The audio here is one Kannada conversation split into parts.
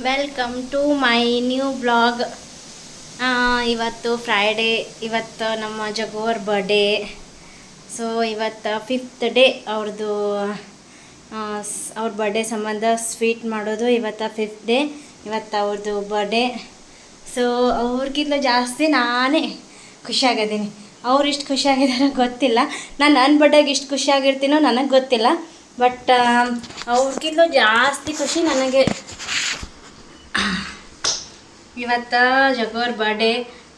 Welcome to my new blog. ಇವತ್ತು ಫ್ರೈಡೇ, ಇವತ್ತು ನಮ್ಮ ಜಗೋರ್ ಬರ್ಡೇ. ಸೊ ಇವತ್ತು 5th ಡೇ ಅವ್ರದ್ದು. ಅವ್ರ ಬರ್ಡೇ ಸಂಬಂಧ ಸ್ವೀಟ್ ಮಾಡೋದು. ಇವತ್ತು 5th ಡೇ, ಇವತ್ತು ಅವ್ರದ್ದು ಬರ್ಡೇ. ಸೊ ಅವ್ರಿಗಿಂತ ಜಾಸ್ತಿ ನಾನೇ ಖುಷಿಯಾಗಿದ್ದೀನಿ. ಅವ್ರು ಇಷ್ಟು ಖುಷಿಯಾಗಿದ್ದಾರೋ ಗೊತ್ತಿಲ್ಲ, ನಾನು ನನ್ನ ಬರ್ಡೇಗೆ ಇಷ್ಟು ಖುಷಿಯಾಗಿರ್ತೀನೋ ನನಗೆ ಗೊತ್ತಿಲ್ಲ. ಬಟ್ ಅವ್ರಿಗಿಂತ ಜಾಸ್ತಿ ಖುಷಿ ನನಗೆ. ಇವತ್ತು ಜಗೋರ್ ಬರ್ಡೇ.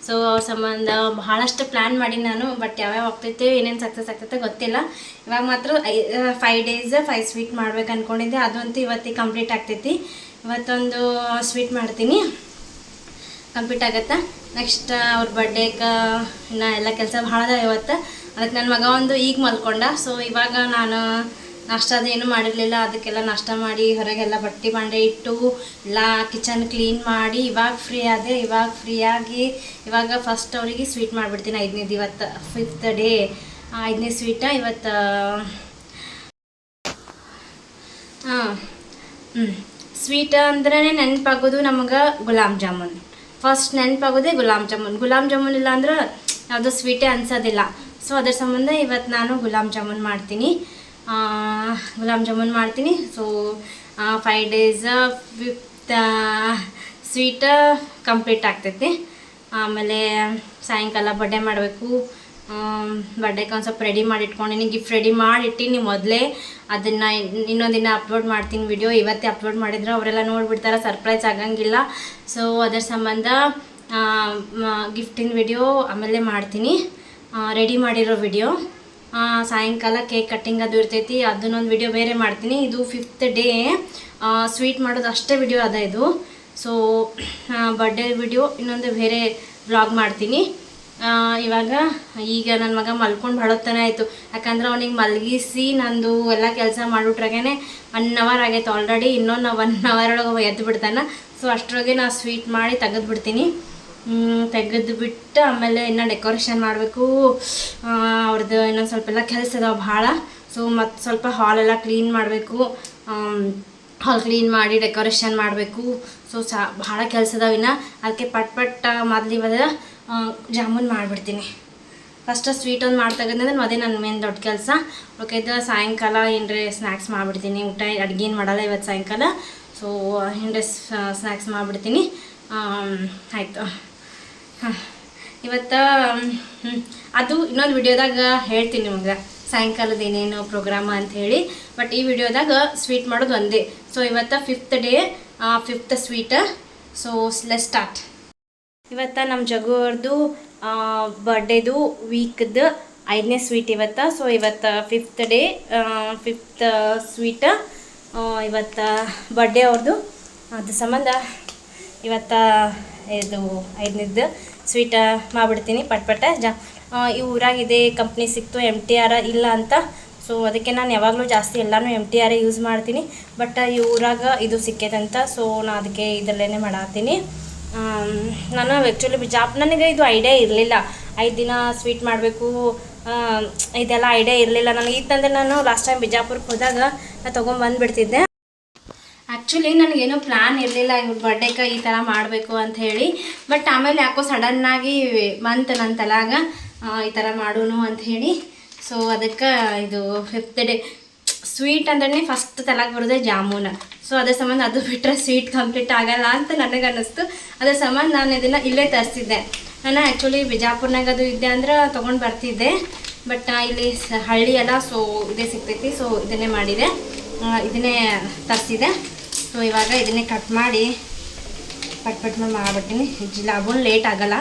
ಸೊ ಅವ್ರ ಸಂಬಂಧ ಭಾಳಷ್ಟು ಪ್ಲ್ಯಾನ್ ಮಾಡಿ ನಾನು, ಬಟ್ ಯಾವ್ಯಾವ ಆಗ್ತೈತೆ ಏನೇನು ಸಕ್ಸಸ್ ಆಗ್ತೈತೆ ಗೊತ್ತಿಲ್ಲ. ಇವಾಗ ಮಾತ್ರ 5 ಡೇಸ್ 5 ಸ್ವೀಟ್ ಮಾಡ್ಬೇಕು ಅಂದ್ಕೊಂಡಿದ್ದೆ. ಅದಂತೂ ಇವತ್ತಿಗೆ ಕಂಪ್ಲೀಟ್ ಆಗ್ತೈತಿ. ಇವತ್ತೊಂದು ಸ್ವೀಟ್ ಮಾಡ್ತೀನಿ, ಕಂಪ್ಲೀಟ್ ಆಗತ್ತಾ. ನೆಕ್ಸ್ಟ್ ಅವ್ರ ಬರ್ಡೇಗೆ ಇನ್ನು ಎಲ್ಲ ಕೆಲಸ ಭಾಳ ಅದ ಇವತ್ತು. ಅದಕ್ಕೆ ನನ್ನ ಮಗ ಒಂದು ಈಗ ಮಲ್ಕೊಂಡ. ಸೊ ಇವಾಗ ನಾನು ನಾಷ್ಟಾದ ಏನೂ ಮಾಡಿರಲಿಲ್ಲ. ಅದಕ್ಕೆಲ್ಲ ನಾಷ್ಟ ಮಾಡಿ ಹೊರಗೆಲ್ಲ ಬಟ್ಟೆ ಬಾಂಡೆ ಇಟ್ಟು ಎಲ್ಲ ಕಿಚನ್ ಕ್ಲೀನ್ ಮಾಡಿ ಇವಾಗ ಫ್ರೀ ಆದೆ. ಇವಾಗ ಫ್ರೀಯಾಗಿ ಇವಾಗ ಫಸ್ಟ್ ಅವರಿಗೆ ಸ್ವೀಟ್ ಮಾಡಿಬಿಡ್ತೀನಿ. 5ನೇದು ಇವತ್ತು 5th ಡೇ 5ನೇ ಸ್ವೀಟ ಇವತ್ತು. ಸ್ವೀಟ್ ಅಂದ್ರೆ ನೆನಪಾಗೋದು ನಮಗೆ ಗುಲಾಬ್ ಜಾಮೂನ್. ಫಸ್ಟ್ ನೆನಪಾಗೋದೇ ಗುಲಾಬ್ ಜಾಮೂನ್. ಗುಲಾಬ್ ಜಾಮೂನ್ ಇಲ್ಲ ಅಂದ್ರೆ ಯಾವುದೋ ಸ್ವೀಟೇ ಅನ್ಸೋದಿಲ್ಲ. ಸೊ ಅದರ ಸಂಬಂಧ ಇವತ್ತು ನಾನು ಗುಲಾಬ್ ಜಾಮೂನ್ ಮಾಡ್ತೀನಿ. So 5 days 5th sweet complete ಆಗ್ತೈತಿ. ಆಮೇಲೆ ಸಾಯಂಕಾಲ ಬರ್ಡೇ ಮಾಡಬೇಕು. ಬರ್ಡೇಗೆ ಒಂದು ಸ್ವಲ್ಪ ರೆಡಿ ಮಾಡಿ ಇಟ್ಕೊಂಡಿನಿ, ಗಿಫ್ಟ್ ರೆಡಿ ಮಾಡಿಟ್ಟಿನಿ ಮೊದಲೇ. ಅದನ್ನು ಇನ್ನೊಂದು ದಿನ ಅಪ್ಲೋಡ್ ಮಾಡ್ತೀನಿ ವಿಡಿಯೋ. ಇವತ್ತೇ ಅಪ್ಲೋಡ್ ಮಾಡಿದ್ರೆ ಅವರೆಲ್ಲ ನೋಡಿಬಿಡ್ತಾರೆ, ಸರ್ಪ್ರೈಸ್ ಆಗಂಗಿಲ್ಲ. ಸೊ ಅದರ ಸಂಬಂಧ ಗಿಫ್ಟಿನ ವಿಡಿಯೋ ಆಮೇಲೆ ಮಾಡ್ತೀನಿ, ರೆಡಿ ಮಾಡಿರೋ ವಿಡಿಯೋ. ಸಾಯಂಕಾಲ ಕೇಕ್ ಕಟ್ಟಿಂಗ್ ಅದು ಇರ್ತೈತಿ, ಅದನ್ನೊಂದು ವಿಡಿಯೋ ಬೇರೆ ಮಾಡ್ತೀನಿ. ಇದು 5th ಡೇ ಸ್ವೀಟ್ ಮಾಡೋದು ಅಷ್ಟೇ ವಿಡಿಯೋ ಅದ ಇದು. ಸೊ ಬರ್ಡೇ ವಿಡಿಯೋ ಇನ್ನೊಂದು ಬೇರೆ ವ್ಲಾಗ್ ಮಾಡ್ತೀನಿ. ಇವಾಗ ಈಗ ನನ್ನ ಮಗ ಮಲ್ಕೊಂಡು ಭಾಳೋತ್ತನೇ ಆಯಿತು. ಯಾಕಂದ್ರೆ ಅವನಿಗೆ ಮಲಗಿಸಿ ನಂದು ಎಲ್ಲ ಕೆಲಸ ಮಾಡಿಬಿಟ್ರಾಗೇ 1 hour ಆಗೈತೆ ಆಲ್ರೆಡಿ. ಇನ್ನೊಂದು 1 hour ಒಳಗೆ ಎದ್ದು ಬಿಡ್ತಾನೆ. ಸೊ ಅಷ್ಟರೊಳಗೆ ನಾನು ಸ್ವೀಟ್ ಮಾಡಿ ತೆಗೆದುಬಿಡ್ತೀನಿ. ತೆಗೆದುಬಿಟ್ಟು ಆಮೇಲೆ ಇನ್ನು ಡೆಕೋರೇಷನ್ ಮಾಡಬೇಕು. ಅವ್ರದ್ದು ಇನ್ನೊಂದು ಸ್ವಲ್ಪ ಎಲ್ಲ ಕೆಲಸ ಇದಾವೆ ಭಾಳ. ಸೊ ಮತ್ತು ಸ್ವಲ್ಪ ಹಾಲೆಲ್ಲ ಕ್ಲೀನ್ ಮಾಡಬೇಕು. ಹಾಲ್ ಕ್ಲೀನ್ ಮಾಡಿ ಡೆಕೋರೇಷನ್ ಮಾಡಬೇಕು. ಸೊ ಭಾಳ ಕೆಲಸ ಇದಾವೆ ಇನ್ನು. ಅದಕ್ಕೆ ಪಟ್ ಮೊದಲು ಇವಾಗ ಜಾಮೂನ್ ಮಾಡಿಬಿಡ್ತೀನಿ. ಫಸ್ಟ್ ಸ್ವೀಟ್ ಒಂದು ಮಾಡಿ ತೆಗೆದ್ರೆ ಅದೇ ನನ್ನ ಮೇನ್ ದೊಡ್ಡ ಕೆಲಸ. ಓಕೆದು ಸಾಯಂಕಾಲ ಏನರೇ ಸ್ನ್ಯಾಕ್ಸ್ ಮಾಡಿಬಿಡ್ತೀನಿ. ಊಟ ಅಡುಗೆ ಏನು ಮಾಡಲ್ಲ ಇವತ್ತು ಸಾಯಂಕಾಲ. ಸೊ ಏನರೇ ಸ್ನ್ಯಾಕ್ಸ್ ಮಾಡಿಬಿಡ್ತೀನಿ. ಆಯಿತು. ಇವತ್ತು ಅದು ಇನ್ನೊಂದು ವಿಡಿಯೋದಾಗ ಹೇಳ್ತೀನಿ ನಿಮ್ಗೆ ಸಾಯಂಕಾಲದ ಏನೇನು ಪ್ರೋಗ್ರಾಮ ಅಂತ ಹೇಳಿ. ಬಟ್ ಈ ವಿಡಿಯೋದಾಗ ಸ್ವೀಟ್ ಮಾಡೋದು ಒಂದೇ. ಸೊ ಇವತ್ತು 5th day 5th sweet. So let's start. ಇವತ್ತು ನಮ್ಮ ಜಗೋರ್ದು ಬರ್ಡೇದು ವೀಕ್ದು 5ನೇ ಸ್ವೀಟ್ ಇವತ್ತು. ಸೊ ಇವತ್ತು 5th ಡೇ 5th ಸ್ವೀಟ್. ಇವತ್ತು ಬರ್ಡೇ ಅವ್ರದ್ದು. ಅದ್ರ ಸಂಬಂಧ ಇವತ್ತು ಇದು 5ನೇದು ಸ್ವೀಟ್ ಮಾಡಿಬಿಡ್ತೀನಿ ಪಟ್. ಈ ಊರಾಗಿದೆ ಕಂಪ್ನಿ ಸಿಕ್ತು, MTR ಇಲ್ಲ ಅಂತ. ಸೊ ಅದಕ್ಕೆ ನಾನು ಯಾವಾಗಲೂ ಜಾಸ್ತಿ ಎಲ್ಲನೂ MTR ಯೂಸ್ ಮಾಡ್ತೀನಿ. ಬಟ್ ಈ ಊರಾಗ ಇದು ಸಿಕ್ಕೈತಂತ. ಸೊ ನಾನು ಅದಕ್ಕೆ ಇದರಲ್ಲೇ ಮಾಡತ್ತೀನಿ. ನಾನು ಆ್ಯಕ್ಚುಲಿ ನನಗೆ ಇದು ಐಡಿಯಾ ಇರಲಿಲ್ಲ, 5 ದಿನ ಸ್ವೀಟ್ ಮಾಡಬೇಕು ಇದೆಲ್ಲ ಐಡಿಯಾ ಇರಲಿಲ್ಲ ನನಗೆ. ಇತ್ತಂದರೆ ನಾನು ಲಾಸ್ಟ್ ಟೈಮ್ ಬಿಜಾಪುರಕ್ಕೆ ಹೋದಾಗ ನಾನು ತೊಗೊಂಬಂದುಬಿಡ್ತಿದ್ದೆ. ಆ್ಯಕ್ಚುಲಿ ನನಗೇನೋ ಪ್ಲ್ಯಾನ್ ಇರಲಿಲ್ಲ ಇವ್ರ ಬರ್ಡೇಗೆ ಈ ಥರ ಮಾಡಬೇಕು ಅಂತ ಹೇಳಿ. ಬಟ್ ಆಮೇಲೆ ಯಾಕೋ ಸಡನ್ನಾಗಿ ಬಂತು ನನ್ನ ತಲೆಯಾಗ ಈ ಥರ ಮಾಡೋನು ಅಂತ ಹೇಳಿ. ಸೊ ಅದಕ್ಕೆ ಇದು 5th ಡೇ ಸ್ವೀಟ್ ಅಂದ್ರೆ ಫಸ್ಟ್ ತಲೆಗೆ ಬರೋದೇ ಜಾಮೂನು. ಸೊ ಅದ್ರ ಸಂಬಂಧ ಅದು ಬಿಟ್ಟರೆ ಸ್ವೀಟ್ ಕಂಪ್ಲೀಟ್ ಆಗಲ್ಲ ಅಂತ ನನಗೆ ಅನ್ನಿಸ್ತು. ಅದ್ರ ಸಂಬಂಧ ನಾನು ಇದನ್ನು ಇಲ್ಲೇ ತರಿಸಿದ್ದೆ. ನಾನು ಆ್ಯಕ್ಚುಲಿ ಬಿಜಾಪುರ್ನಾಗ ಅದು ಇದ್ದೆ ಅಂದ್ರೆ ತೊಗೊಂಡು ಬರ್ತಿದ್ದೆ. ಬಟ್ ಇಲ್ಲಿ ಹಳ್ಳಿ ಅಲ್ಲ, ಸೊ ಇದೇ ಸಿಗ್ತೈತಿ. ಸೊ ಇದನ್ನೇ ಮಾಡಿದೆ, ಇದನ್ನೇ ತರಿಸಿದೆ. ಸೊ ಇವಾಗ ಇದನ್ನೇ ಕಟ್ ಮಾಡಿ ಪಟ್ ಮಾಡಿಬಿಡ್ತೀನಿ. ಲಾಭನ್ ಲೇಟ್ ಆಗಲ್ಲ,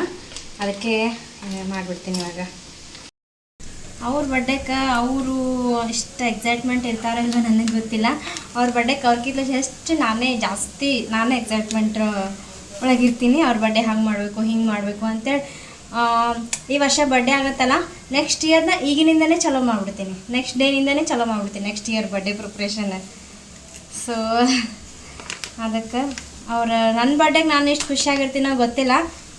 ಅದಕ್ಕೆ ಮಾಡಿಬಿಡ್ತೀನಿ ಇವಾಗ. ಅವ್ರ ಬರ್ಡೇಗೆ ಅವರು ಎಷ್ಟು ಎಕ್ಸೈಟ್ಮೆಂಟ್ ಇರ್ತಾರೋ ಇಲ್ವೋ ನನಗೆ ಗೊತ್ತಿಲ್ಲ. ಅವ್ರ ಬರ್ಡೇಗೆ ಅವ್ರಿಗಿಂತ ನಾನೇ ಎಕ್ಸೈಟ್ಮೆಂಟ್ ಒಳಗಿರ್ತೀನಿ. ಅವ್ರ ಬರ್ಡೇ ಹಂಗೆ ಮಾಡಬೇಕು ಹಿಂಗೆ ಮಾಡಬೇಕು ಅಂತೇಳಿ. ಈ ವರ್ಷ ಬರ್ಡೇ ಆಗುತ್ತಲ್ಲ, ನೆಕ್ಸ್ಟ್ ಇಯರ್ನ ಈಗಿನಿಂದನೇ ಚಲೋ ಮಾಡಿಬಿಡ್ತೀನಿ. ನೆಕ್ಸ್ಟ್ ಡೇನಿಂದನೇ ಚಲೋ ಮಾಡಿಬಿಡ್ತೀನಿ next year birthday preparation. So ಅದಕ್ಕೆ ನನ್ನ ಬರ್ಡೇಗೆ ನಾನು ಎಷ್ಟು ಖುಷಿಯಾಗಿರ್ತೀನೋ ಗೊತ್ತಿಲ್ಲ.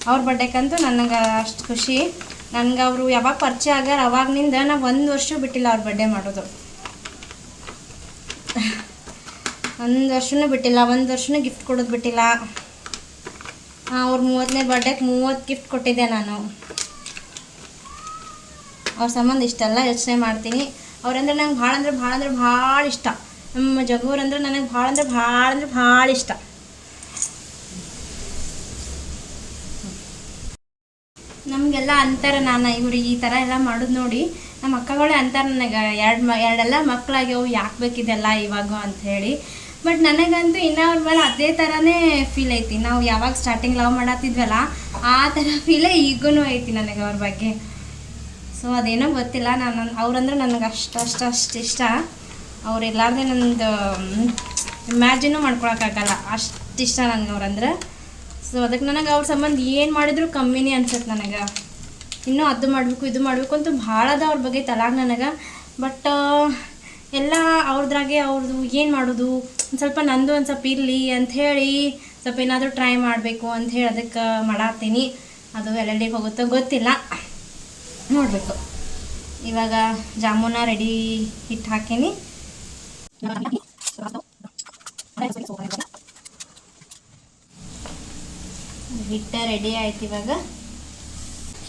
ಅವ್ರ ಬರ್ಡೇಗಂತೂ ನನಗೆ ಅಷ್ಟು ಖುಷಿ. ನನಗೆ ಅವರು ಯಾವಾಗ ಪರಿಚಯ ಆಗ್ಯಾರ ಅವಾಗನಿಂದ ನಾವು 1 ವರ್ಷ ಬಿಟ್ಟಿಲ್ಲ ಅವ್ರ ಬರ್ಡೇ ಮಾಡೋದು. ಒಂದು ವರ್ಷನೂ ಬಿಟ್ಟಿಲ್ಲ, ಒಂದು ವರ್ಷನೂ ಗಿಫ್ಟ್ ಕೊಡೋದು ಬಿಟ್ಟಿಲ್ಲ. ಅವ್ರ 30ನೇ ಬರ್ಡೇಗೆ 30 ಗಿಫ್ಟ್ ಕೊಟ್ಟಿದ್ದೆ ನಾನು. ಅವ್ರ ಸಂಬಂಧ ಇಷ್ಟೆಲ್ಲ ಯೋಚನೆ ಮಾಡ್ತೀನಿ. ಅವ್ರಂದ್ರೆ ನಂಗೆ ಭಾಳ ಇಷ್ಟ. ನಮ್ಮ ಜಗುವ್ರಂದ್ರೆ ನನಗೆ ಭಾಳ ಇಷ್ಟ. ನಮಗೆಲ್ಲ ಅಂತಾರೆ, ನಾನು ಇವ್ರು ಈ ಥರ ಎಲ್ಲ ಮಾಡೋದು ನೋಡಿ ನಮ್ಮ ಅಕ್ಕಗಳೇ ಅಂತಾರೆ ನನಗೆ, ಎರಡೆಲ್ಲ ಮಕ್ಕಳಾಗ್ಯವು, ಯಾಕೆ ಬೇಕಿದೆಲ್ಲ ಇವಾಗ ಅಂಥೇಳಿ. ಬಟ್ ನನಗಂತೂ ಇನ್ನೂ ಅವ್ರ ಮೇಲೆ ಅದೇ ಥರನೇ ಫೀಲ್ ಐತಿ. ನಾವು ಯಾವಾಗ ಸ್ಟಾರ್ಟಿಂಗ್ ಲವ್ ಮಾಡತ್ತಿದ್ವಲ್ಲ ಆ ಥರ ಫೀಲೇ ಈಗೂ ಐತಿ ನನಗೆ ಅವ್ರ ಬಗ್ಗೆ. ಸೊ ಅದೇನೋ ಗೊತ್ತಿಲ್ಲ, ಅವ್ರಂದ್ರೆ ನನಗೆ ಅಷ್ಟು ಇಷ್ಟ. ಅವ್ರು ಇಲ್ಲಾರ್ದೆ ನಂದು ಇಮ್ಯಾಜಿನೂ ಮಾಡ್ಕೊಳಕ್ಕಾಗಲ್ಲ, ಅಷ್ಟು ಇಷ್ಟ ನನಗೆ ಅವ್ರಂದ್ರೆ. ಸೊ ಅದಕ್ಕೆ ನನಗೆ ಅವ್ರ ಸಂಬಂಧ ಏನು ಮಾಡಿದ್ರು ಕಮ್ಮಿನೇ ಅನ್ಸುತ್ತೆ ನನಗೆ. ಇನ್ನೂ ಅದು ಮಾಡಬೇಕು ಇದು ಮಾಡಬೇಕು ಅಂತೂ ಭಾಳ ಅದ ಅವ್ರ ಬಗ್ಗೆ ತಲಾಗ ನನಗೆ. ಬಟ್ ಎಲ್ಲ ಅವ್ರದ್ರಾಗೆ ಅವ್ರದ್ದು ಏನು ಮಾಡೋದು, ಒಂದು ಸ್ವಲ್ಪ ನಂದು ಒಂದು ಸ್ವಲ್ಪ ಇರಲಿ ಅಂಥೇಳಿ ಸ್ವಲ್ಪ ಏನಾದರೂ ಟ್ರೈ ಮಾಡಬೇಕು ಅಂಥೇಳಿ ಅದಕ್ಕೆ ಮಾಡತ್ತೀನಿ. ಅದು ಎಲ್ಲೆಲ್ಲಿಗೆ ಹೋಗುತ್ತೋ ಗೊತ್ತಿಲ್ಲ, ನೋಡಬೇಕು. ಇವಾಗ ಜಾಮೂನ ರೆಡಿ ಹಿಟ್ಟು ಹಾಕೀನಿ. ಹಿಟ್ಟು ರೆಡಿ ಆಯ್ತು. ಇವಾಗ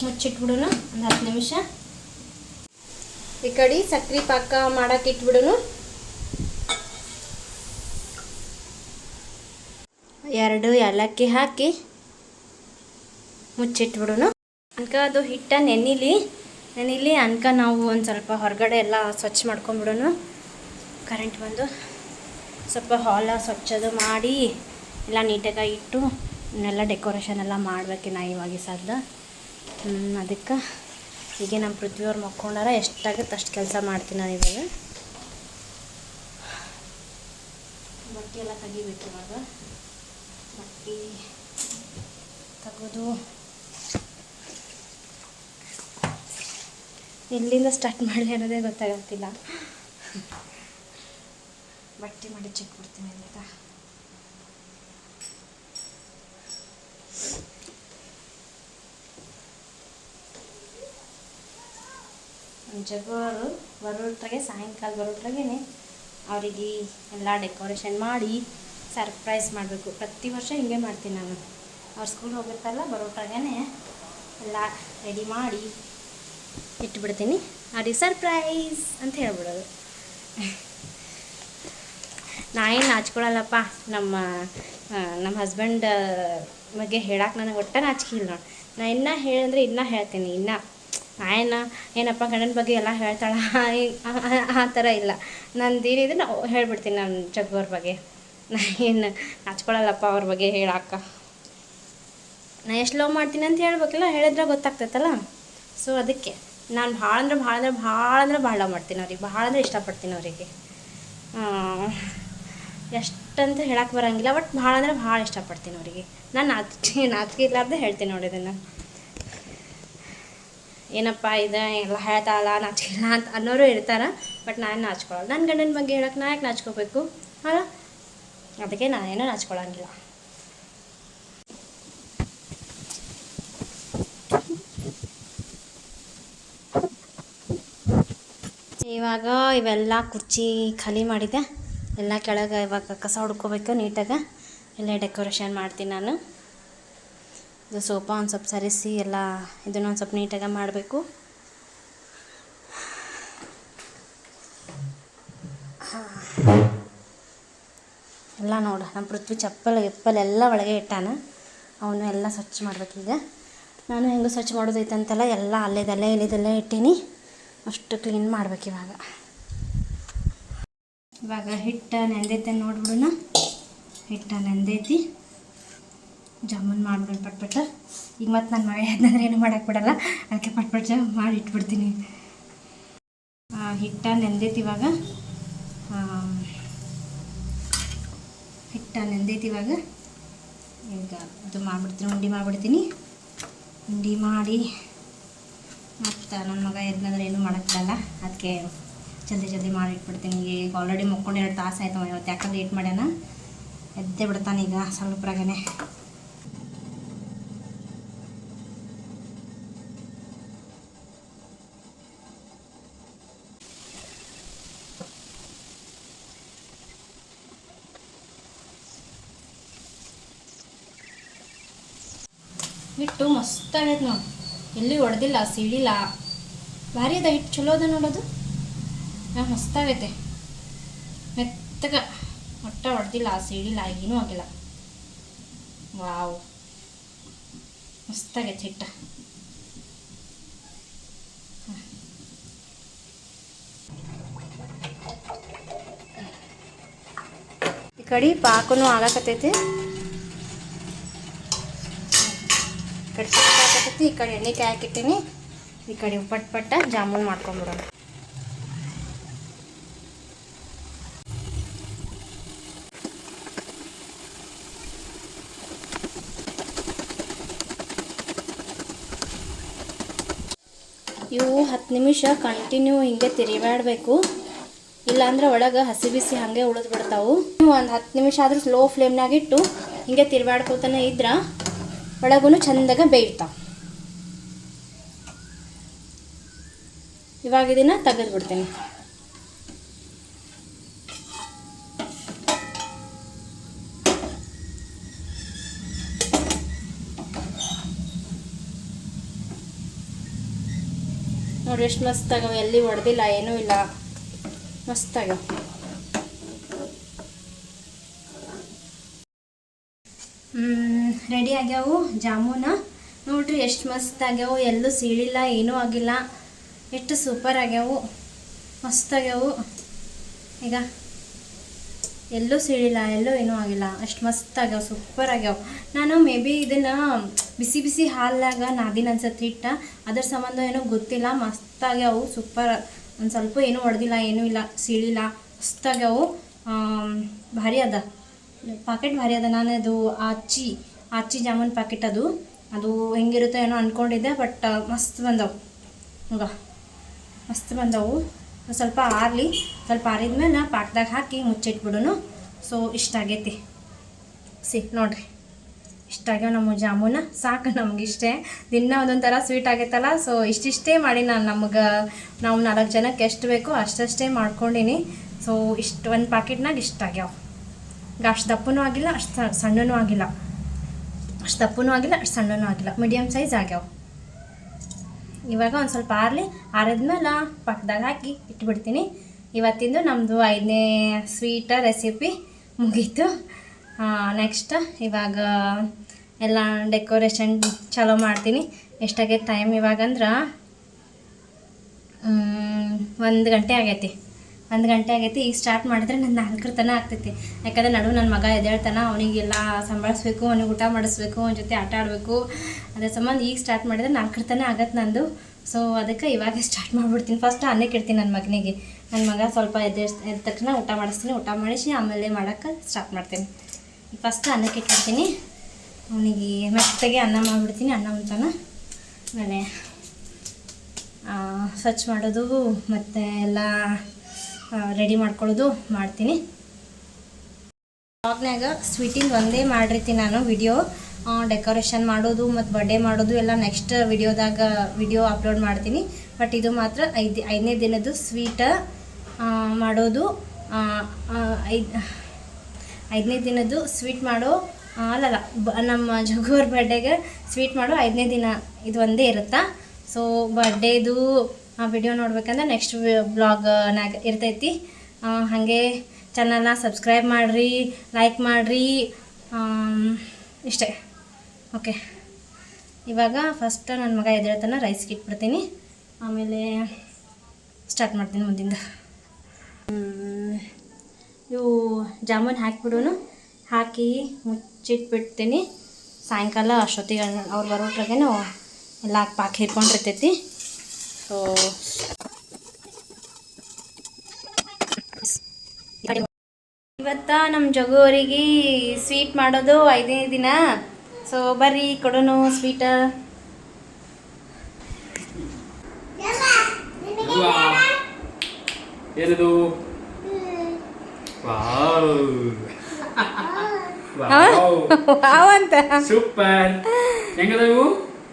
ಮುಚ್ಚಿಟ್ಬಿಡೋಣ ಒಂದು 10 ನಿಮಿಷ. ಈ ಕಡೆ ಸಕ್ರೆ ಪಾಕ ಮಾಡಕ್ಕೆ ಇಟ್ಬಿಡೋಣ. 2 ಏಲಕ್ಕಿ ಹಾಕಿ ಮುಚ್ಚಿಟ್ಬಿಡೋಣ. ಅನ್ಕ ಅದು ಹಿಟ್ಟ ನೆನಿಲಿ ಅನ್ಕ ನಾವು ಒಂದು ಸ್ವಲ್ಪ ಹೊರಗಡೆ ಎಲ್ಲ ಸ್ವಚ್ಛ ಮಾಡ್ಕೊಂಬಿಡೋಣ. ಕರೆಂಟ್ ಬಂದು ಸ್ವಲ್ಪ ಹಾಲ ಸ್ವಚ್ಛದು ಮಾಡಿ ಎಲ್ಲ ನೀಟಾಗಿ ಇಟ್ಟು ಇನ್ನೆಲ್ಲ ಡೆಕೋರೇಷನ್ ಎಲ್ಲ ಮಾಡಬೇಕು ನಾ ಇವಾಗ ಸದ್ದ. ಅದಕ್ಕೆ ಹೀಗೆ ನಮ್ಮ ಪೃಥ್ವಿಯವ್ರು ಮಕ್ಕೊಂಡಾರ, ಎಷ್ಟಾಗುತ್ತೆ ಅಷ್ಟು ಕೆಲಸ ಮಾಡ್ತೀನಿ ನಾನು ಇವಾಗ. ಬಟ್ಟೆ ಎಲ್ಲ ತೆಗಿಬೇಕು ಇವಾಗ. ಬಟ್ಟೆ ತೆಗೆದು ಎಲ್ಲಿಂದ ಸ್ಟಾರ್ಟ್ ಮಾಡಲಿ ಅನ್ನೋದೇ ಗೊತ್ತಾಗ್ತಿಲ್ಲ. ಬಟ್ಟೆ ಮಾಡಿ ಚೆಕ್ ಕೊಡ್ತೀನಿ ಅಂತ. ಜಗವರು ಬರೋಟ್ರಾಗೆ ಸಾಯಂಕಾಲ ಬರೋಟ್ರಾಗೆ ಅವರಿಗೆ ಎಲ್ಲ ಡೆಕೋರೇಷನ್ ಮಾಡಿ ಸರ್ಪ್ರೈಸ್ ಮಾಡಬೇಕು. ಪ್ರತಿ ವರ್ಷ ಹಿಂಗೆ ಮಾಡ್ತೀನಿ ನಾನು. ಅವ್ರು ಸ್ಕೂಲ್ ಹೋಗಿರ್ತಾರಲ್ಲ ಬರೋಟ್ರಾಗೆ ಎಲ್ಲ ರೆಡಿ ಮಾಡಿ ಇಟ್ಬಿಡ್ತೀನಿ. ಅವ್ರಿಗೆ ಸರ್ಪ್ರೈಸ್ ಅಂತ ಹೇಳ್ಬಿಡೋದು. ನಾ ಏನು ನಾಚ್ಕೊಳಲ್ಲಪ್ಪ. ನಮ್ಮ ಹಸ್ಬೆಂಡ್ ಬಗ್ಗೆ ಹೇಳಕ್ಕೆ ನನಗೆ ಒಟ್ಟು ನಾಚಿಕೆ ಇಲ್ಲ ನೋಡಿ. ನಾ ಇನ್ನೂ ಹೇಳಂದ್ರೆ ಇನ್ನೂ ಹೇಳ್ತೀನಿ. ಏನಪ್ಪ ಗಂಡನ ಬಗ್ಗೆ ಎಲ್ಲ ಹೇಳ್ತಾಳ ಆ ಥರ ಇಲ್ಲ. ನಂದೇನಿದೆ ನಾವು ಹೇಳ್ಬಿಡ್ತೀನಿ ನನ್ನ ಜಗ್ಗೋರ ಬಗ್ಗೆ. ನಾ ಏನು ನಾಚ್ಕೊಳಲ್ಲಪ್ಪ ಅವ್ರ ಬಗ್ಗೆ ಹೇಳಕ್ಕ. ನಾ ಎಷ್ಟು ಲವ್ ಮಾಡ್ತೀನಿ ಅಂತ ಹೇಳ್ಬೇಕಲ್ಲ, ಹೇಳಿದ್ರೆ ಗೊತ್ತಾಗ್ತೈತಲ್ಲ. ಸೊ ಅದಕ್ಕೆ ನಾನು ಭಾಳ ಲವ್ ಮಾಡ್ತೀನಿ ಅವ್ರಿಗೆ, ಭಾಳ ಅಂದ್ರೆ ಇಷ್ಟಪಡ್ತೀನಿ ಅವರಿಗೆ. ಎಷ್ಟಂತ ಹೇಳಕ್ಕೆ ಬರೋಂಗಿಲ್ಲ, ಬಟ್ ಭಾಳ ಇಷ್ಟಪಡ್ತೀನಿ ಅವರಿಗೆ. ನಾನು ನಾಚಿಕೆ ಇರ್ಲಾರ್ದೆ ಹೇಳ್ತೀನಿ ನೋಡಿ ಇದನ್ನು. ಏನಪ್ಪ ಇದು ಎಲ್ಲ ಹೇಳ್ತಾಳಲ್ಲ ನಾಚಿಕಿಲ್ಲ ಅಂತ ಅನ್ನೋರು ಇರ್ತಾರೆ, ಬಟ್ ನಾನು ನಾಚ್ಕೊಳ್ಳಲ್ಲ. ನನ್ನ ಗಂಡನ ಬಗ್ಗೆ ಹೇಳಕ್ಕೆ ನಾ ಯಾಕೆ ನಾಚ್ಕೋಬೇಕು ಅಲ್ಲ, ಅದಕ್ಕೆ ನಾನೇನೋ ನಾಚ್ಕೊಳ್ಳಂಗಿಲ್ಲ. ಇವಾಗ ಇವೆಲ್ಲ ಕುರ್ಚಿ ಖಾಲಿ ಮಾಡಿದೆ, ಎಲ್ಲ ಕೆಳಗೆ ಇವಾಗ ಕಸ ಹುಡ್ಕೋಬೇಕು ನೀಟಾಗಿ. ಎಲ್ಲ ಡೆಕೋರೇಷನ್ ಮಾಡ್ತೀನಿ ನಾನು. ಇದು ಸೋಫಾ ಒಂದು ಸ್ವಲ್ಪ ಸರಿಸಿ ಎಲ್ಲ ಇದನ್ನು ಒಂದು ಸ್ವಲ್ಪ ನೀಟಾಗಿ ಮಾಡಬೇಕು. ಎಲ್ಲ ನೋಡು, ನಮ್ಮ ಪೃಥ್ವಿ ಚಪ್ಪಲ್ ಎಲ್ಲ ಒಳಗೆ ಇಟ್ಟಾನ. ಅವನು ಎಲ್ಲ ಸ್ವಚ್ಛ ಮಾಡ್ಬೇಕೀಗ. ನಾನು ಹೆಂಗೆ ಸ್ವಚ್ಛ ಮಾಡೋದೈತಂತೆಲ್ಲ ಎಲ್ಲ ಅಲ್ಲೇದಲ್ಲೇ ಇಲ್ಲಿದೆಲ್ಲ ಇಟ್ಟೀನಿ. ಅಷ್ಟು ಕ್ಲೀನ್ ಮಾಡ್ಬೇಕು ಇವಾಗ ಹಿಟ್ಟು ನೆಂದೈತೆ ನೋಡ್ಬಿಡೋಣ. ಹಿಟ್ಟು ನೆಂದೈತಿ, ಜಾಮೂನ್ ಮಾಡ್ಬಿಡೋಣ ಪಟ್ಪಟ್ಟ. ಈಗ ಮತ್ತು ನಾನು ಮಾಡಿ ಆದ್ನಂದ್ರೆ ಏನು ಮಾಡೋಕ್ಕೆ ಬಿಡಲ್ಲ, ಅದಕ್ಕೆ ಪಟ್ಪಟ್ಟ ಮಾಡಿ ಇಟ್ಬಿಡ್ತೀನಿ. ಹಿಟ್ಟು ನೆಂದೈತಿ ಇವಾಗ. ಈಗ ಇದು ಮಾಡಿಬಿಡ್ತೀನಿ, ಉಂಡೆ ಮಾಡಿ ಮತ್ತು ನನ್ನ ಮಗ ಎದ್ನಂದ್ರೆ ಏನೂ ಮಾಡೋಕ್ಕೆ ಬಿಡಲ್ಲ, ಅದಕ್ಕೆ ಜಲ್ದಿ ಮಾಡಿ ಇಟ್ಬಿಡ್ತೀನಿ. ಈಗ ಆಲ್ರೆಡಿ ಮಕ್ಕೊಂಡು 2 ತಾಸು ಆಯ್ತು. ಇವತ್ತು ಯಾಕೆ ಲೇಟ್ ಮಾಡ್ಯಾನ, ಎದ್ದೇ ಬಿಡ್ತಾನೆ ಈಗ ಸ್ವಲ್ಪರಾಗೇ. ಹಿಟ್ಟು ಮಸ್ತಾಗೈತೆ ನೋಡಿ, ಎಲ್ಲಿ ಹೊಡೆದಿಲ್ಲ, ಸಿಡಿಲ್ಲ, ಭಾರಿ ಅದ ಹಿಟ್ಟು, ಚಲೋ ಅದ ನೋಡೋದು. ಹಾಂ, ಮಸ್ತಾಗೈತೆ, ಮೆತ್ತಗ, ಒಟ್ಟ ಹೊಡೆದಿಲ್ಲ, ಸಿಡಿಲ್ಲ, ಏನೂ ಆಗಿಲ್ಲ. ವಾವ್, ಮಸ್ತಾಗೈತೆ ಹಿಟ್ಟು. ಈ ಕಡೆ ಪಾಕನೂ ಆಗಕತ್ತೈತಿ, ಈ ಕಡೆ ಪಾಕ ಆಗಕತ್ತೈತಿ, ಈ ಕಡೆ ಎಣ್ಣೆ ಕಾಯಿ ಹಾಕಿಟ್ಟಿನಿ, ಈ ಕಡೆ ಪಟ್ ಜಾಮೂನ್ ಮಾಡ್ಕೊಂಬಿಡೋಣ. ಇವು 10 ನಿಮಿಷ ಕಂಟಿನ್ಯೂ ಹಿಂಗೆ ತಿರುಗಾಡಬೇಕು, ಇಲ್ಲಾಂದ್ರೆ ಒಳಗೆ ಹಸಿ ಬಿಸಿ ಹಾಗೆ ಉಳಿದು ಬಿಡ್ತಾವು. ಒಂದು 10 ನಿಮಿಷ ಆದರೂ ಸ್ಲೋ ಫ್ಲೇಮ್ನಾಗಿಟ್ಟು ಹಿಂಗೆ ತಿರುಗಾಡ್ಕೊತಾನೆ ಇದ್ರೆ ಒಳಗೂ ಚಂದಾಗ ಬೇಯ್ತಾವೆ. ಇವಾಗ ಇದನ್ನು ತೆಗೆದು ಬಿಡ್ತೀನಿ. ನೋಡಿ ಎಷ್ಟು ಮಸ್ತ್ ಆಗವೆ, ಎಲ್ಲಿ ಹೊಡೆದಿಲ್ಲ, ಏನೂ ಇಲ್ಲ, ಮಸ್ತ್ ಆಗ್ಯಾವ. ರೆಡಿ ಆಗ್ಯಾವು ಜಾಮೂನ. ನೋಡ್ರಿ ಎಷ್ಟು ಮಸ್ತ್ ಆಗ್ಯಾವು, ಎಲ್ಲೂ ಸೀಳಿಲ್ಲ, ಏನೂ ಆಗಿಲ್ಲ, ಎಷ್ಟು ಸೂಪರ್ ಆಗ್ಯಾವು, ಮಸ್ತ್ ಆಗ್ಯಾವು. ಈಗ ಎಲ್ಲೂ ಸೀಳಿಲ್ಲ, ಎಲ್ಲೂ ಏನೂ ಆಗಿಲ್ಲ, ಅಷ್ಟು ಮಸ್ತ್ ಆಗ್ಯಾವ, ಸೂಪರ್ ಆಗ್ಯಾವ. ನಾನು ಮೇ ಬಿ ಇದನ್ನು ಬಿಸಿ ಬಿಸಿ ಹಾಲಾಗ ನಾದಿನ ಅನ್ಸತ್ತೆ ಹಿಟ್ಟು, ಅದ್ರ ಸಂಬಂಧ ಏನೋ ಗೊತ್ತಿಲ್ಲ, ಮಸ್ತ್ ಆಗ್ಯಾವು, ಸೂಪರ್. ಒಂದು ಸ್ವಲ್ಪ ಏನೂ ಹೊಡೆದಿಲ್ಲ, ಏನೂ ಇಲ್ಲ, ಸೀಳಿಲ್ಲ, ಮಸ್ತ್ ಆಗ್ಯಾವು, ಭಾರಿ ಅದ ಪಾಕೆಟ್, ಭಾರಿ ಅದ. ನಾನು ಅದು ಆಚಿ ಜಾಮೂನ್ ಪ್ಯಾಕೆಟ್ ಅದು ಹೆಂಗಿರುತ್ತೋ ಏನೋ ಅಂದ್ಕೊಂಡಿದ್ದೆ, ಬಟ್ ಮಸ್ತ್ ಬಂದವು. ಈಗ ಮಸ್ತ್ ಬಂದವು. ಸ್ವಲ್ಪ ಆರಲಿ, ಸ್ವಲ್ಪ ಆರಿದ್ಮೇಲೆ ಪಾಕ್ದಾಗ ಹಾಕಿ ಮುಚ್ಚಿಟ್ಬಿಡೋನು. ಸೊ ಇಷ್ಟ ಆಗೈತಿ, ನೋಡ್ರಿ, ಇಷ್ಟ ಆಗ್ಯಾವ ನಮ್ಮ ಜಾಮೂನ, ಸಾಕು ನಮಗಿಷ್ಟೇ. ದಿನ ಒಂದೊಂದು ಥರ ಸ್ವೀಟ್ ಆಗೈತಲ್ಲ, ಸೊ ಇಷ್ಟಿಷ್ಟೇ ಮಾಡಿ ನಾವು 4 ಜನಕ್ಕೆ ಎಷ್ಟು ಬೇಕೋ ಅಷ್ಟೇ ಮಾಡ್ಕೊಂಡೀನಿ. ಸೊ ಇಷ್ಟು ಒಂದು ಪ್ಯಾಕೆಟ್ನಾಗ ಇಷ್ಟ ಆಗ್ಯಾವ. ಈಗ ಅಷ್ಟು ದಪ್ಪನೂ ಆಗಿಲ್ಲ, ಅಷ್ಟು ಸಣ್ಣನೂ ಆಗಿಲ್ಲ, ಅಷ್ಟು ದಪ್ಪನೂ ಆಗಿಲ್ಲ, ಅಷ್ಟು ಸಣ್ಣನೂ ಆಗಿಲ್ಲ, ಮೀಡಿಯಮ್ ಸೈಜ್ ಆಗ್ಯಾವ. ಇವಾಗ ಒಂದು ಸ್ವಲ್ಪ ಆರಿದ್ಮೇಲೆ ಪಾಕದಾಗ ಹಾಕಿ ಇಟ್ಬಿಡ್ತೀನಿ. ಇವತ್ತಿಂದು ನಮ್ಮದು 5ನೇ ಸ್ವೀಟ್ ರೆಸಿಪಿ ಮುಗೀತು. ನೆಕ್ಸ್ಟ್ ಇವಾಗ ಎಲ್ಲ ಡೆಕೋರೇಷನ್ ಚಾಲೂ ಮಾಡ್ತೀನಿ. ಎಷ್ಟಾಗೈತೆ ಟೈಮ್ ಇವಾಗಂದ್ರೆ 1 ಗಂಟೆ ಆಗೈತಿ. 1 ಗಂಟೆ ಆಗೈತಿ. ಈಗ ಸ್ಟಾರ್ಟ್ ಮಾಡಿದ್ರೆ ನನ್ನ 4 ತನಕ ಆಗ್ತೈತಿ. ಯಾಕಂದರೆ ನನ್ನ ಮಗ ಎದ್ದೇಳ್ತಾನೆ, ಅವನಿಗೆಲ್ಲ ಸಂಭಾಳಿಸ್ಬೇಕು, ಅವನಿಗೆ ಊಟ ಮಾಡಿಸ್ಬೇಕು, ಅವನ ಜೊತೆ ಆಟ ಆಡಬೇಕು. ಅದ್ರ ಸಂಬಂಧ ಈಗ ಸ್ಟಾರ್ಟ್ ಮಾಡಿದ್ರೆ 4 ತನಕ ಆಗತ್ತೆ ನಂದು. ಸೊ ಅದಕ್ಕೆ ಇವಾಗ ಸ್ಟಾರ್ಟ್ ಮಾಡಿಬಿಡ್ತೀನಿ. ಫಸ್ಟ್ ಅನ್ನಕ್ಕೆ ಇಡ್ತೀನಿ ನನ್ನ ಮಗನಿಗೆ. ನನ್ನ ಮಗ ಸ್ವಲ್ಪ ಎದ್ದ ತಕ್ಷಣ ಊಟ ಮಾಡಿಸ್ತೀನಿ. ಊಟ ಮಾಡಿಸಿ ಆಮೇಲೆ ಮಾಡೋಕ್ಕೆ ಸ್ಟಾರ್ಟ್ ಮಾಡ್ತೀನಿ. ಫಸ್ಟ್ ಅನ್ನಕ್ಕೆ ಇಟ್ಬಿಡ್ತೀನಿ. ಅವನಿಗೆ ಮೆತ್ತಗೆ ಅನ್ನ ಮಾಡಿಬಿಡ್ತೀನಿ. ಅನ್ನ ಉಂತಾನ ಆಮೇಲೆ ಸ್ವಚ್ಛ ಮಾಡೋದು ಮತ್ತು ಎಲ್ಲ ರೆಡಿ ಮಾಡ್ಕೊಳ್ಳೋದು ಮಾಡ್ತೀನಿ. ಬ್ಲಾಗ್ನಾಗ ಸ್ವೀಟಿಂದು ಒಂದೇ ಮಾಡಿರ್ತೀನಿ ನಾನು ವಿಡಿಯೋ. ಡೆಕೋರೇಷನ್ ಮಾಡೋದು ಮತ್ತು ಬರ್ಡೇ ಮಾಡೋದು ಎಲ್ಲ ನೆಕ್ಸ್ಟ್ ವಿಡಿಯೋ ಅಪ್ಲೋಡ್ ಮಾಡ್ತೀನಿ. ಬಟ್ ಇದು ಮಾತ್ರ 5ನೇ ದಿನದ್ದು ಸ್ವೀಟ್ ಮಾಡೋದು. 5ನೇ ದಿನದ್ದು ಸ್ವೀಟ್ ಮಾಡೋ ಅಲ್ಲಲ್ಲ, ನಮ್ಮ ಜಗ್ಗೋರ ಬರ್ಡೇಗೆ ಸ್ವೀಟ್ ಮಾಡೋ 5ನೇ ದಿನ ಇದು ಒಂದೇ ಇರುತ್ತಾ. ಸೊ ಬರ್ಡೇದು ವಿಡಿಯೋ ನೋಡ್ಬೇಕಂದ್ರೆ ನೆಕ್ಸ್ಟ್ ಬ್ಲಾಗ್ನಾಗ ಇರ್ತೈತಿ. ಹಾಗೆ ಚಾನಲ್ನ ಸಬ್ಸ್ಕ್ರೈಬ್ ಮಾಡಿರಿ, ಲೈಕ್ ಮಾಡಿರಿ, ಇಷ್ಟೇ. ಓಕೆ, ಇವಾಗ ಫಸ್ಟ್ ನನ್ನ ಮಗ ಎದ್ದೇಳ್ತಾನೆ, ರೈಸ್ಗೆ ಇಟ್ಬಿಡ್ತೀನಿ. ಆಮೇಲೆ ಸ್ಟಾರ್ಟ್ ಮಾಡ್ತೀನಿ ಮುಂದಿಂದ. ಇವು ಜಾಮೂನ್ ಹಾಕಿಬಿಡೋನು, ಹಾಕಿ ಮುಚ್ಚಿಟ್ಬಿಡ್ತೀನಿ. ಸಾಯಂಕಾಲ ಅಷ್ಟೊತ್ತಿಗೆ ಅವ್ರು ಬರೋಟ್ರಾಗೇನು ಎಲ್ಲ ಪಾಕ್ ಹಿರ್ಕೊಂಡಿರ್ತೈತಿ. ಸೊ ಇವತ್ತ ನಮ್ಮ ಜಗೋರಿಗೆ ಸ್ವೀಟ್ ಮಾಡೋದು 5ನೇ ದಿನ. ಸೊ ಬರ್ರಿ ಕೊಡೋನು ಸ್ವೀಟ. ಏನದು? ಅಂತ ಸೂಪರ್. ಹೆಂಗದವು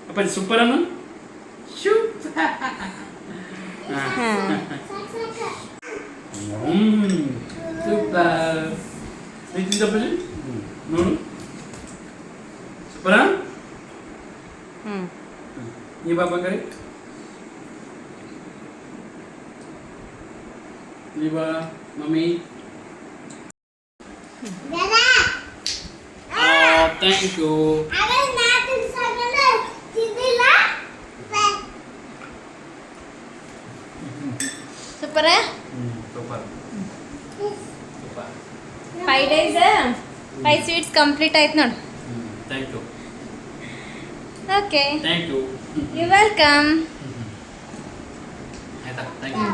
ಅಪ್ಪ? ಸೂಪರ್ ಅನ್ನು ಸೂಪರ್. ನೋಡು, ಸೂಪರ. ನೀ ಬಾ ಬಂಗಾರಿ ನೀ ಬಾ mummy thank you super super super 5 days 5 sweets complete ಆಯ್ತು ನೋಡಿ. Thank you okay thank you you welcome. ಆಯ್ತಾ ಥ್ಯಾಂಕ್ ಯು